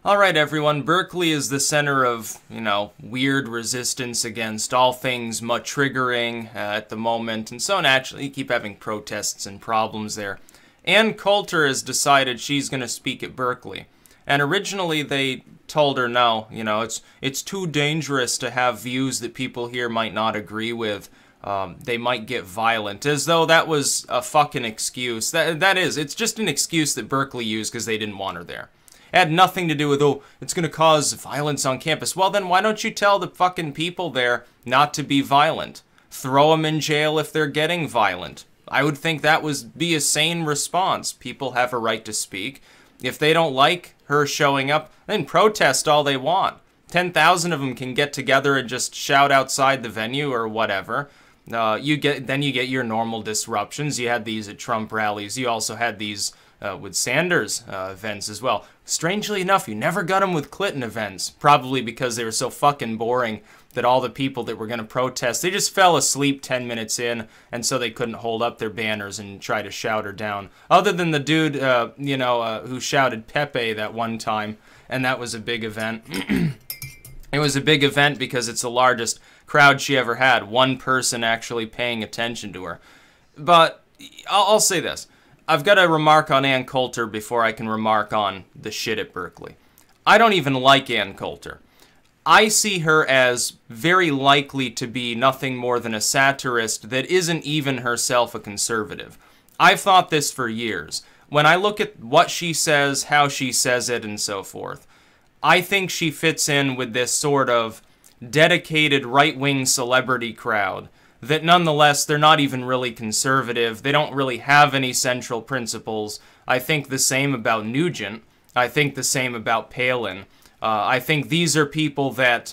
Alright everyone, Berkeley is the center of, weird resistance against all things triggering at the moment, and so naturally you keep having protests and problems there. And Coulter has decided she's going to speak at Berkeley. And originally they told her no, it's too dangerous to have views that people here might not agree with. They might get violent, as though that was a fucking excuse. It's just an excuse that Berkeley used because they didn't want her there. It had nothing to do with, oh, it's going to cause violence on campus. Well, then why don't you tell the fucking people there not to be violent? Throw them in jail if they're getting violent. I would think that would be a sane response. People have a right to speak. If they don't like her showing up, then protest all they want. 10,000 of them can get together and just shout outside the venue or whatever. Then you get your normal disruptions. You had these at Trump rallies. You also had these with Sanders events as well. Strangely enough, you never got them with Clinton events, probably because they were so fucking boring that all the people that were going to protest, they just fell asleep 10 minutes in, and so they couldn't hold up their banners and try to shout her down. Other than the dude, who shouted Pepe that one time, and that was a big event. It was a big event because it's the largest crowd she ever had, one person actually paying attention to her. But I'll say this. I've got to remark on Ann Coulter before I can remark on the shit at Berkeley. I don't even like Ann Coulter. I see her as very likely to be nothing more than a satirist that isn't even herself a conservative. I've thought this for years. When I look at what she says, how she says it, and so forth, I think she fits in with this sort of dedicated right-wing celebrity crowd that nonetheless, they're not even really conservative. They don't really have any central principles. I think the same about Nugent. I think the same about Palin. I think these are people that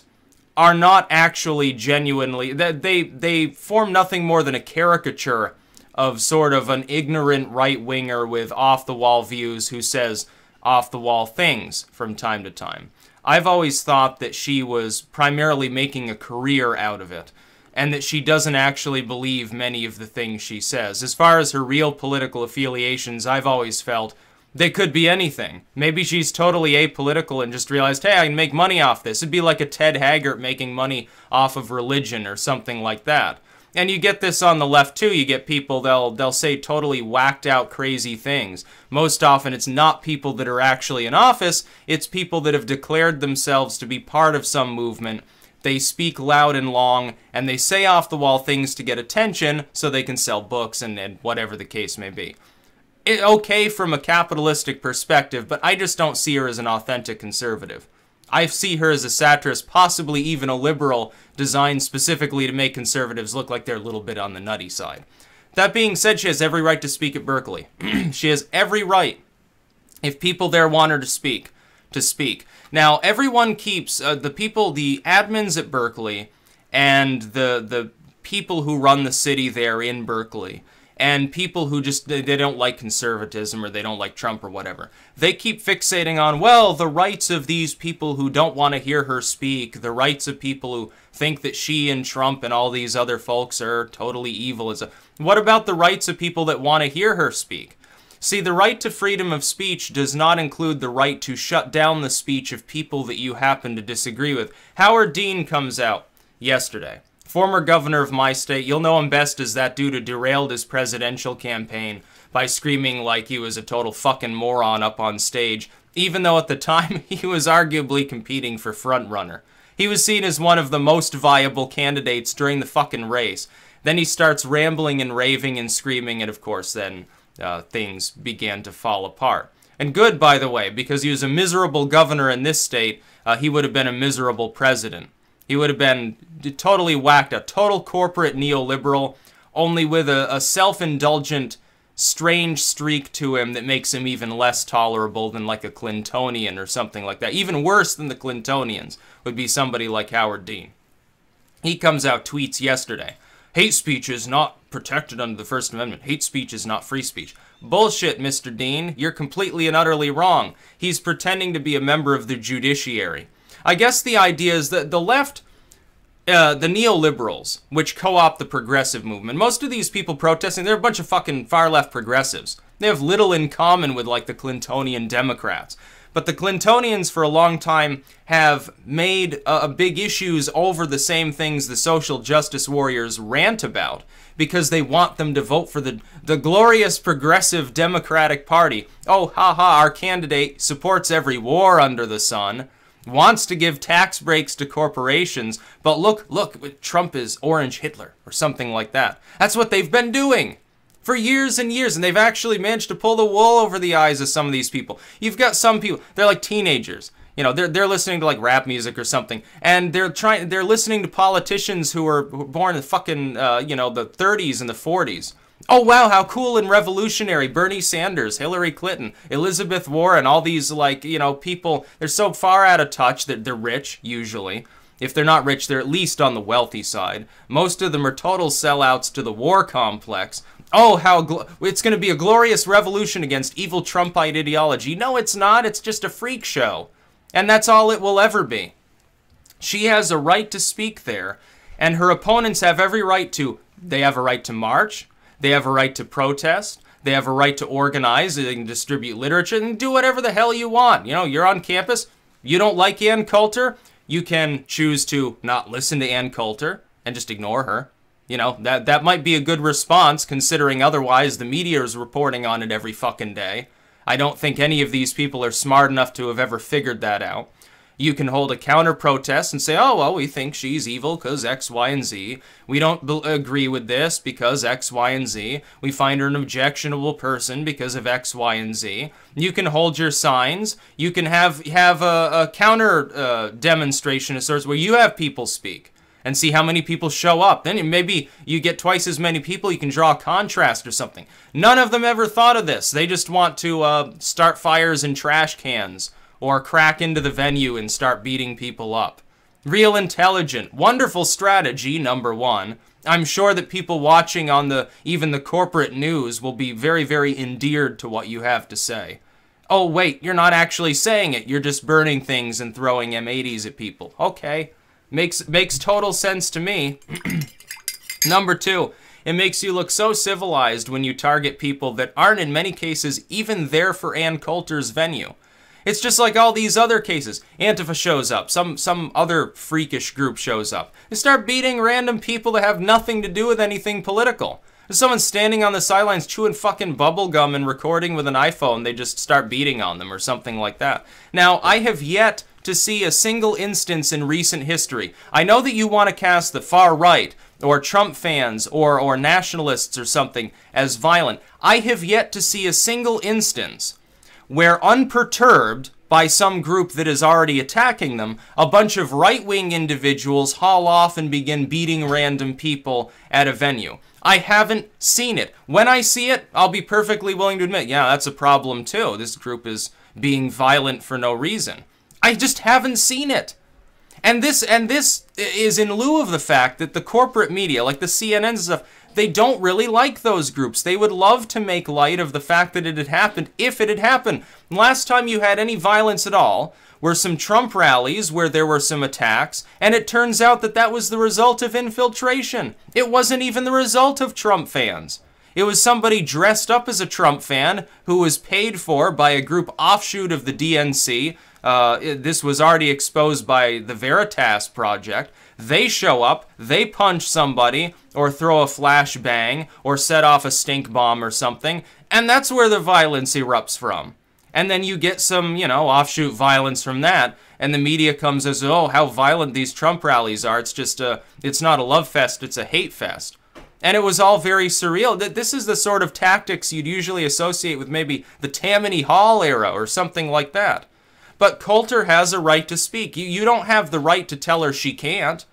are not actually genuinely... They form nothing more than a caricature of sort of an ignorant right-winger with off-the-wall views who says off-the-wall things from time to time. I've always thought that she was primarily making a career out of it, and that she doesn't actually believe many of the things she says. As far as her real political affiliations, I've always felt they could be anything. Maybe she's totally apolitical and just realized, hey, I can make money off this. It'd be like a Ted Haggart making money off of religion or something like that. And you get this on the left too. You get people, they'll say totally whacked out crazy things. Most often it's not people that are actually in office, it's people that have declared themselves to be part of some movement. They speak loud and long, and they say off-the-wall things to get attention so they can sell books and whatever the case may be. Okay from a capitalistic perspective, but I just don't see her as an authentic conservative. I see her as a satirist, possibly even a liberal, designed specifically to make conservatives look like they're a little bit on the nutty side. That being said, she has every right to speak at Berkeley. She has every right, if people there want her to speak, to speak. Now, everyone keeps, the admins at Berkeley, and the people who run the city there in Berkeley, and people who just, they don't like conservatism or they don't like Trump or whatever, they keep fixating on, well, the rights of these people who don't want to hear her speak, the rights of people who think that she and Trump and all these other folks are totally evil. What about the rights of people that want to hear her speak? See, the right to freedom of speech does not include the right to shut down the speech of people that you happen to disagree with. Howard Dean comes out yesterday. Former governor of my state. You'll know him best as that dude who derailed his presidential campaign by screaming like he was a total fucking moron up on stage, even though at the time he was arguably competing for frontrunner. He was seen as one of the most viable candidates during the fucking race. Then he starts rambling and raving and screaming, and of course then things began to fall apart. And good, by the way, because he was a miserable governor in this state, he would have been a miserable president. He would have been totally whacked, a total corporate neoliberal, only with a self-indulgent, strange streak to him that makes him even less tolerable than like a Clintonian or something like that. Even worse than the Clintonians would be somebody like Howard Dean. He comes out, tweets yesterday, hate speech is not protected under the First Amendment. Hate speech is not free speech. Bullshit, Mr. Dean. You're completely and utterly wrong. He's pretending to be a member of the judiciary. I guess the idea is that the left, the neoliberals, which co-opt the progressive movement, most of these people protesting, they're a bunch of fucking far-left progressives. They have little in common with, like, the Clintonian Democrats. But the Clintonians for a long time have made big issues over the same things the social justice warriors rant about, because they want them to vote for the glorious progressive Democratic Party. Oh, haha, our candidate supports every war under the sun, wants to give tax breaks to corporations, but look, Trump is Orange Hitler, or something like that. That's what they've been doing for years and years, and they've actually managed to pull the wool over the eyes of some of these people. You've got some people, they're like teenagers. You know, they're listening to like rap music or something, and they're listening to politicians who were born in fucking, you know, the 30s and the 40s. Oh wow, how cool and revolutionary. Bernie Sanders, Hillary Clinton, Elizabeth Warren, all these, like, you know, people, they're so far out of touch that they're rich, usually. If they're not rich, they're at least on the wealthy side. Most of them are total sellouts to the war complex. Oh, how it's going to be a glorious revolution against evil Trumpite ideology. No, it's not. It's just a freak show. And that's all it will ever be. She has a right to speak there, and her opponents have every right to. They have a right to march. They have a right to protest. They have a right to organize. They can distribute literature and do whatever the hell you want. You know, you're on campus. You don't like Ann Coulter. You can choose to not listen to Ann Coulter and just ignore her. You know, that might be a good response, considering otherwise the media is reporting on it every fucking day. I don't think any of these people are smart enough to have ever figured that out. You can hold a counter-protest and say, oh, well, we think she's evil because X, Y, and Z. We don't agree with this because X, Y, and Z. We find her an objectionable person because of X, Y, and Z. You can hold your signs. You can have a counter demonstration of sorts where you have people speak and see how many people show up. Then maybe you get twice as many people. You can draw a contrast or something. None of them ever thought of this. They just want to start fires in trash cans or crack into the venue and start beating people up. Real intelligent, wonderful strategy, number one. I'm sure that people watching on even the corporate news will be very, very endeared to what you have to say. Oh, wait, you're not actually saying it. You're just burning things and throwing M80s at people. Okay. Makes total sense to me. Number two, it makes you look so civilized when you target people that aren't in many cases even there for Ann Coulter's venue. It's just like all these other cases. Antifa shows up, some other freakish group shows up. They start beating random people that have nothing to do with anything political. There's someone standing on the sidelines chewing fucking bubble gum and recording with an iPhone, they just start beating on them or something like that. Now, I have yet to see a single instance in recent history. I know that you want to cast the far right, or Trump fans, or nationalists or something as violent. I have yet to see a single instance where, unperturbed by some group that is already attacking them, a bunch of right-wing individuals haul off and begin beating random people at a venue. I haven't seen it. When I see it, I'll be perfectly willing to admit, yeah, that's a problem too. This group is being violent for no reason. I just haven't seen it. And this is in lieu of the fact that the corporate media, like the CNNs and stuff, they don't really like those groups. They would love to make light of the fact that it had happened if it had happened. Last time you had any violence at all were some Trump rallies where there were some attacks, and it turns out that that was the result of infiltration. It wasn't even the result of Trump fans. It was somebody dressed up as a Trump fan who was paid for by a group offshoot of the DNC. This was already exposed by the Veritas Project. They show up, they punch somebody, or throw a flashbang, or set off a stink bomb or something, and that's where the violence erupts from. And then you get some, you know, offshoot violence from that, and the media comes as, oh, how violent these Trump rallies are. It's just it's not a love fest, it's a hate fest. And it was all very surreal. This is the sort of tactics you'd usually associate with maybe the Tammany Hall era or something like that. But Coulter has a right to speak. You don't have the right to tell her she can't.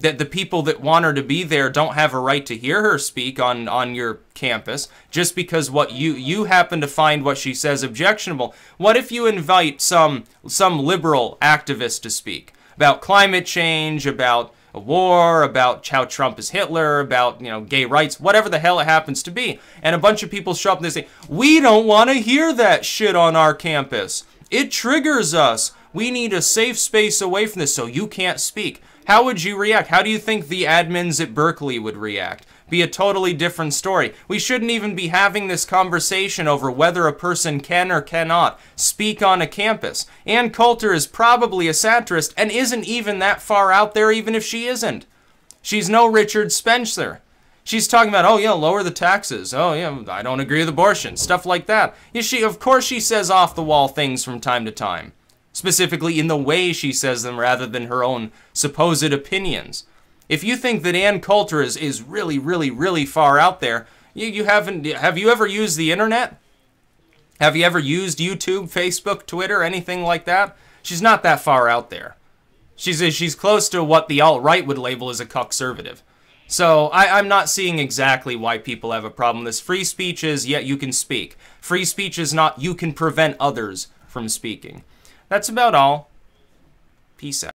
That the people that want her to be there don't have a right to hear her speak on your campus just because what you happen to find what she says objectionable. What if you invite some liberal activist to speak about climate change, about a war, about how Trump is Hitler, about, you know, gay rights, whatever the hell it happens to be, and a bunch of people show up and they say, we don't want to hear that shit on our campus. It triggers us. We need a safe space away from this, so you can't speak. How would you react? How do you think the admins at Berkeley would react? be a totally different story. We shouldn't even be having this conversation over whether a person can or cannot speak on a campus. Ann Coulter is probably a satirist and isn't even that far out there, even if she isn't. She's no Richard Spencer. She's talking about, oh yeah, lower the taxes. Oh yeah, I don't agree with abortion. Stuff like that. Of course she says off-the-wall things from time to time. Specifically in the way she says them rather than her own supposed opinions. If you think that Ann Coulter is really, really, really far out there, have you ever used the internet? Have you ever used YouTube, Facebook, Twitter, anything like that? She's not that far out there. She's close to what the alt-right would label as a cuckservative. So I'm not seeing exactly why people have a problem with this. Free speech is, yeah, you can speak. Free speech is not, you can prevent others from speaking. That's about all. Peace out.